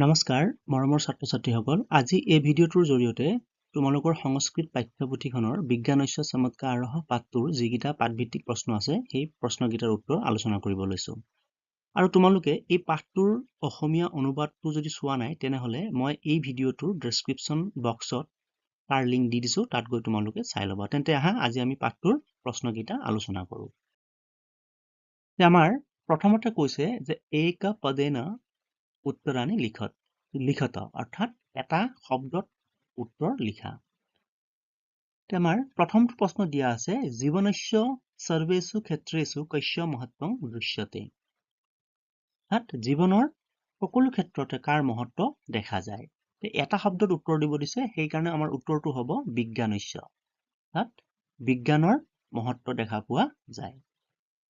নমস্কাৰ মৰমৰ ছাত্ৰ-ছাত্ৰীসকল আজি এই ভিডিঅ'টোৰ জৰিয়তে তোমালোকৰ সংস্কৃত পাঠ্যপুথিখনৰ বিজ্ঞানস্য চমৎকাৰ আৰহ পাঠটোৰ যিকেইটা পাঠভিত্তিক প্ৰশ্ন আছে সেই প্ৰশ্নকেইটাৰ উত্তৰ আলোচনা কৰিব লৈছো আৰু তোমালোকে এই পাঠটোৰ অসমীয়া অনুবাদটো যদি চোৱা নাই তেনেহলে মই এই ভিডিঅ'টোৰ ডেসক্ৰিপচন বক্সত তাৰ লিংক দি দিছো তাত গৈ তোমালোকে চাই ল'বা তেন্তে আহা আজি আমি পাঠটোৰ প্ৰশ্নকেইটা আলোচনা কৰো আমাৰ প্ৰথমতে কৈছে যে এক পদেন উত্তৰাণী লিখত অৰ্থাৎ এটা শব্দত উত্তৰ লিখা আমাৰ প্ৰথমটো প্ৰশ্ন দিয়া আছে জীৱনস্য সৰ্বেষু ক্ষেত্ৰেষু কস্য মহত্বং দৃশ্যতে অৰ্থাৎ জীৱনৰ সকলো ক্ষেত্ৰতে কাৰ মহত্ব দেখা যায় এটা শব্দত উত্তৰ দিব দিছে সেই কাৰণে আমাৰ উত্তৰটো হ'ব বিজ্ঞানস্য অৰ্থাৎ বিজ্ঞানৰ মহত্ব দেখা পোৱা যায়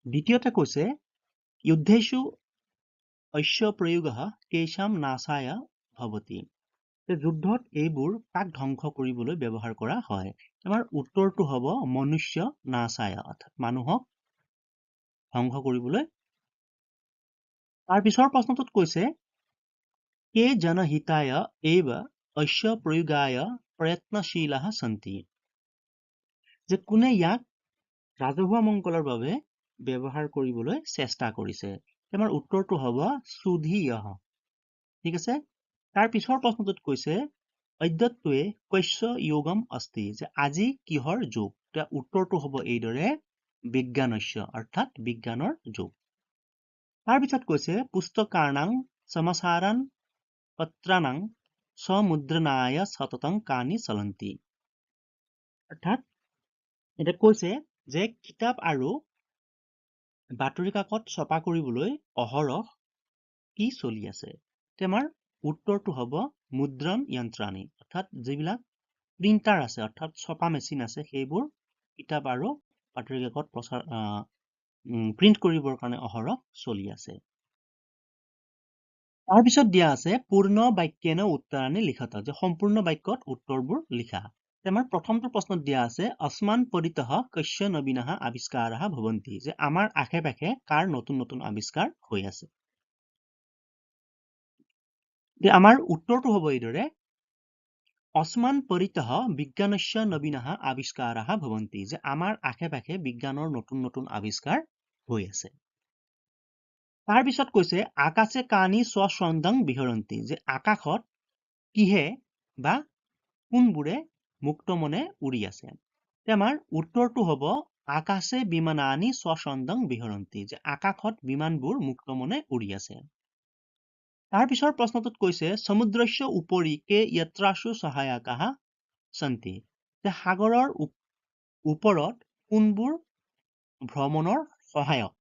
দ্বিতীয়তে কৈছে যুদ্ধেষু অশ্য প্ৰয়োগঃ কেশাম নাশায় ভৱতি যুদ্ধত এইবোৰ কাক ধ্বংস কৰিবলৈ ব্যৱহাৰ কৰা হয় আমাৰ উত্তৰটো হ'ব মনুষ্য নাশায় অৰ্থাৎ মানুহক ধ্বংস কৰিবলৈ তাৰ পিছৰ প্ৰশ্নটোত কৈছে কে জনহিতায় এব অশ্য প্ৰয়োগায় প্ৰয়ত্নশীলাঃ সন্তি যে কোনে ইয়াক ৰাজহুৱা মংগলৰ বাবে ব্যৱহাৰ কৰিবলৈ চেষ্টা কৰিছে আমাৰ উত্তৰটো হ'ব সুধীয়ঃ ঠিক আছে তাৰ পিছৰ প্ৰশ্নটোত কৈছে অদ্যত্বে কস্য যোগম অস্তি যে আজি কিহৰ যোগ তাৰ উত্তৰটো হ'ব এইদৰে বিজ্ঞানস্য অৰ্থাৎ বিজ্ঞানৰ যোগ তাৰ পিছত কৈছে পুস্তকানাং সমাসাৰান পত্ৰানাং সমুদ্ৰনায় সততং কানি চলন্তি অৰ্থাৎ এটা কৈছে যে কিতাপ আৰু বাতৰি কাকত ছপা কৰিবলৈ অহৰহ কি চলি আছে আমাৰ উত্তৰটো হ'ব মুদ্ৰণ যন্ত্ৰাণী অৰ্থাৎ যিবিলাক প্ৰিন্টাৰ আছে অৰ্থাৎ ছপা মেচিন আছে সেইবোৰ কিতাপ আৰু বাতৰি কাকত প্ৰচাৰ প্ৰিন্ট কৰিবৰ কাৰণে অহৰহ চলি আছে তাৰ পিছত দিয়া আছে পূৰ্ণ বাক্যেন উত্তৰাণী লিখত যে সম্পূৰ্ণ বাক্যত উত্তৰবোৰ লিখা আমাৰ প্ৰথমটো প্ৰশ্নত দিয়া আছে আসমান পৰিতঃ কস্য নবীনঃ আৱিষ্কাৰঃ ভৱন্তি যে আমাৰ আশে-পাশে কাৰ নতুন নতুন আৱিষ্কাৰ হৈ আছে যে আমাৰ উত্তৰটো হ'ব এইদৰে আসমান পৰিতঃ বিজ্ঞানস্য নবীনঃ আৱিষ্কাৰঃ ভৱন্তি যে আমাৰ আশে-পাশে বিজ্ঞানৰ নতুন নতুন আৱিষ্কাৰ হৈ আছে তাৰ পিছত কৈছে আকাশে কানি স্বছন্দং বিহৰন্তি যে আকাশত কিহে বা কোনবোৰে মুক্ত মনে উৰি আছে আমাৰ উত্তৰটো হ'ব আকাশে বিমানানি স্বছন্দং বিহৰন্তি যে আকাশত বিমানবোৰ মুক্ত মনে উৰি আছে তাৰ পিছৰ প্ৰশ্নটোত কৈছে সমুদ্ৰস্য উপৰি কে য়াত্ৰাসু সহায়কাঃ সন্তি যে সাগৰৰ ওপৰত কোনবোৰ ভ্ৰমণৰ সহায়ক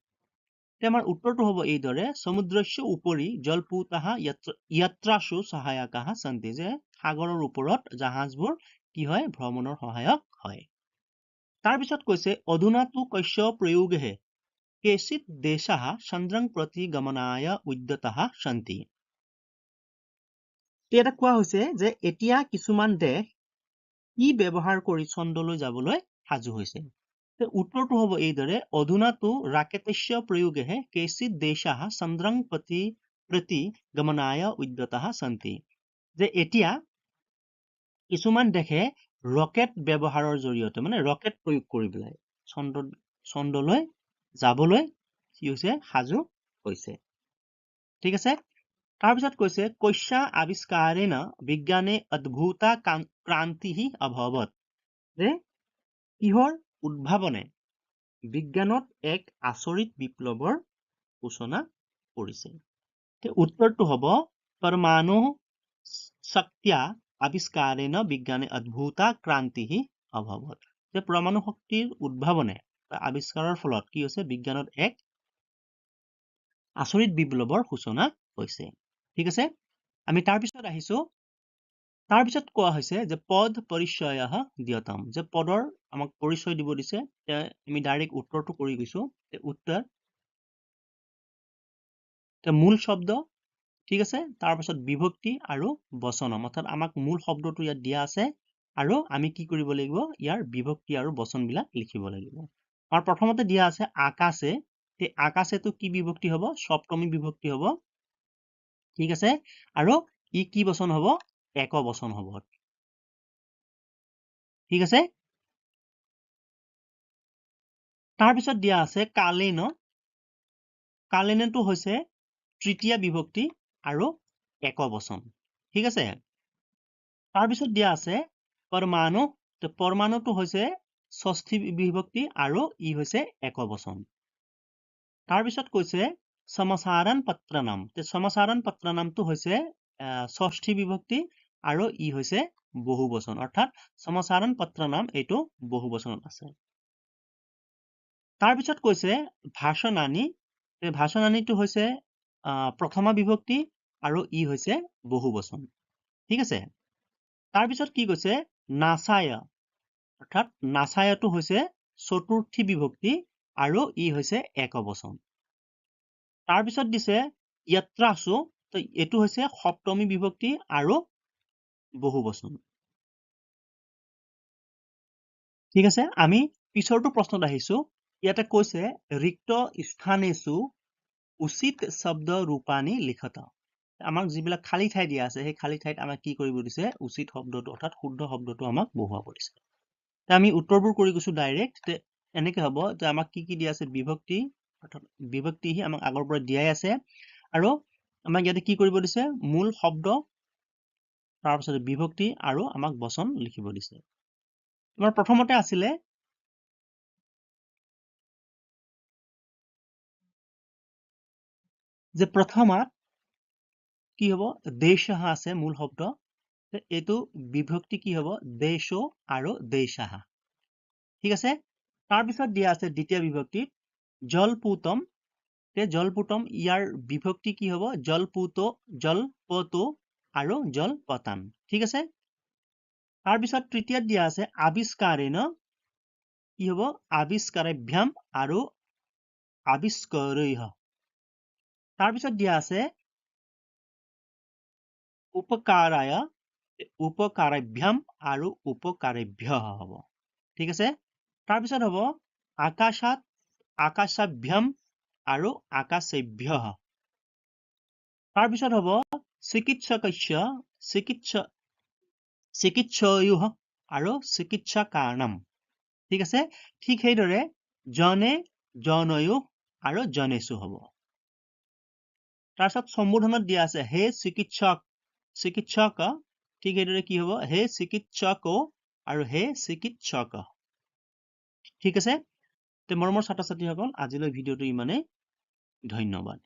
আমাৰ উত্তৰটো হ'ব এইদৰে সমুদ্ৰস্য উপৰি জলপূতাঃ য়াত্ৰাসু সহায়কাঃ সন্তি যে সাগৰৰ ওপৰত জাহাজবোৰ কি হয় ভ্ৰমণৰ সহায়ক হয় তাৰ পিছত কৈছে অধুনাতু কস্য প্ৰয়োগেহে কেচিত দেশাঃ চন্দ্ৰং প্ৰতি গমনায় উদ্যতাঃ সন্তি এটা কোৱা হৈছে যে এতিয়া কিছুমান দেশ কি ব্যৱহাৰ কৰি চন্দ্ৰলৈ যাবলৈ সাজু হৈছে উত্তৰটো হ'ব এইদৰে অধুনাতু ৰাকেটস্য প্ৰয়োগেহে কেচিত দেশাঃ চন্দ্ৰং প্ৰতি গমনায় উদ্যতাঃ সন্তি যে এতিয়া কিছুমান দেশে ৰকেট ব্যৱহাৰৰ জৰিয়তে মানে ৰকেট প্ৰয়োগ কৰি পেলাই চন্দ্ৰলৈ যাবলৈ কি হৈছে সাজু হৈছে ঠিক আছে তাৰ পিছত কৈছে কস্য আৱিষ্কাৰেণ বিজ্ঞানে অদ্ভুতা ক্ৰান্তিঃ অভৱত যে কিহৰ উদ্ভাৱনে বিজ্ঞানত এক আচৰিত বিপ্লৱৰ সূচনা কৰিছে উত্তৰটো হ'ব পৰমাণু শক্তিয়া আৱিষ্কাৰেণ বিজ্ঞানে অদ্ভুতা ক্ৰান্তিঃ অভৱত যে পৰমাণু শক্তিৰ উদ্ভাৱনে বা আৱিষ্কাৰৰ ফলত কি হৈছে বিজ্ঞানত এক আচৰিত বিপ্লৱৰ সূচনা হৈছে ঠিক আছে আমি তাৰ পিছত আহিছো তাৰ পিছত কোৱা হৈছে যে পদ পৰিচয়ঃ দিয়তাম যে পদৰ আমাক পৰিচয় দিব দিছে আমি ডাইৰেক্ট উত্তৰটো কৰি গৈছো উত্তৰ মূল শব্দ ঠিক আছে তাৰ পিছত বিভক্তি আৰু বচনম অৰ্থাৎ আমাক মূল শব্দটো ইয়াত দিয়া আছে আৰু আমি কি কৰিব লাগিব ইয়াৰ বিভক্তি আৰু বচন বিলাক লিখিব লাগিব আৰু প্ৰথমতে দিয়া আছে আকাশে তে আকাশেটো কি বিভক্তি হ'ব সপ্তমী বিভক্তি হ'ব ঠিক আছে আৰু ই কি বচন হ'ব এক বচন হ'ব ঠিক আছে তাৰ পিছত দিয়া আছে কালেন কালেনটো হৈছে তৃতীয় বিভক্তি আৰু এক বচন ঠিক আছে তাৰ পিছত দিয়া আছে পৰমাণু পৰমাণুটো হৈছে ষষ্ঠী বিভক্তি আৰু ই হৈছে এক বচন তাৰ পিছত কৈছে সমসাৰণ পত্ৰনাম সমসাৰণ পত্ৰনামটো হৈছে ষষ্ঠী বিভক্তি আৰু ই হৈছে বহু বচন অৰ্থাৎ সমসাৰণ পত্ৰনাম এইটো বহু বচনত আছে তাৰ পিছত কৈছে ভাষণানি ভাষণানিটো হৈছে প্ৰথমা বিভক্তি আৰু ই হৈছে বহু বচন ঠিক আছে তাৰ পিছত কি কৈছে নাসায় অৰ্থাৎ নাসায়টো হৈছে চতুৰ্থী বিভক্তি আৰু ই হৈছে এক বচন তাৰ পিছত দিছে ইয়াত্ৰাসু এইটো হৈছে সপ্তমী বিভক্তি আৰু বহু বচন ঠিক আছে আমি পিছৰটো প্ৰশ্নত আহিছো ইয়াতে কৈছে ৰিক্ত স্থানেসু উচিত শব্দ ৰূপানি লিখত আমাক যিবিলাক খালী ঠাই দিয়া আছে সেই খালী ঠাইত আমাক কি কৰিব দিছে উচিত শব্দটো অৰ্থাৎ শুদ্ধ শব্দটো আমাক বহুৱাব দিছে আমি উত্তৰবোৰ কৰি গৈছো ডাইৰেক্ট এনেকে হ'ব যে আমাক কি দিয়া আছে বিভক্তি অৰ্থাৎ বিভক্তি আমাক আগৰ পৰা দিয়াই আছে আৰু আমাক ইয়াতে কি কৰিব দিছে মূল শব্দ তাৰ পিছত বিভক্তি আৰু আমাক বচন লিখিব দিছে তোমাৰ প্ৰথমতে আছিলে যে প্ৰথমত কি হ'ব দেশহ আছে মূল শব্দ এইটো বিভক্তি কি হ'ব দেশো আৰু দেশাহ ঠিক আছে তাৰ পিছত দিয়া আছে দ্বিতীয় বিভক্তি জলপুতম জলপুতম ইয়াৰ বিভক্তি কি হ'ব জলপতো আৰু জলপতান ঠিক আছে তাৰ পিছত তৃতীয়ত দিয়া আছে আবিষ্কাৰেণ কি হ'ব আবিষ্কাৰাভ্যাম আৰু আবিষ্কাৰৈহ তাৰ পিছত দিয়া আছে উপকাৰাভ্যাম আৰু উপকাৰেভ্যः হ'ব ঠিক আছে তাৰ পিছত হ'ব আকাশাভ্যাম আৰু আকাশেভ্যः তাৰ পিছত হ'ব চিকিৎসয়োঃ আৰু চিকিৎসাকাৰণম ঠিক আছে ঠিক সেইদৰে জনে জনয়োঃ আৰু জনেষু হ'ব তাৰপিছত সম্বোধনত দিয়া আছে হে চিকিৎসক ঠিক সেইদৰে কি হ'ব হে চিকিৎসক আৰু হে চিকিৎসক ঠিক আছে মৰমৰ ছাত্ৰ ছাত্ৰীসকল আজিলৈ ভিডিঅ'টো ইমানেই ধন্যবাদ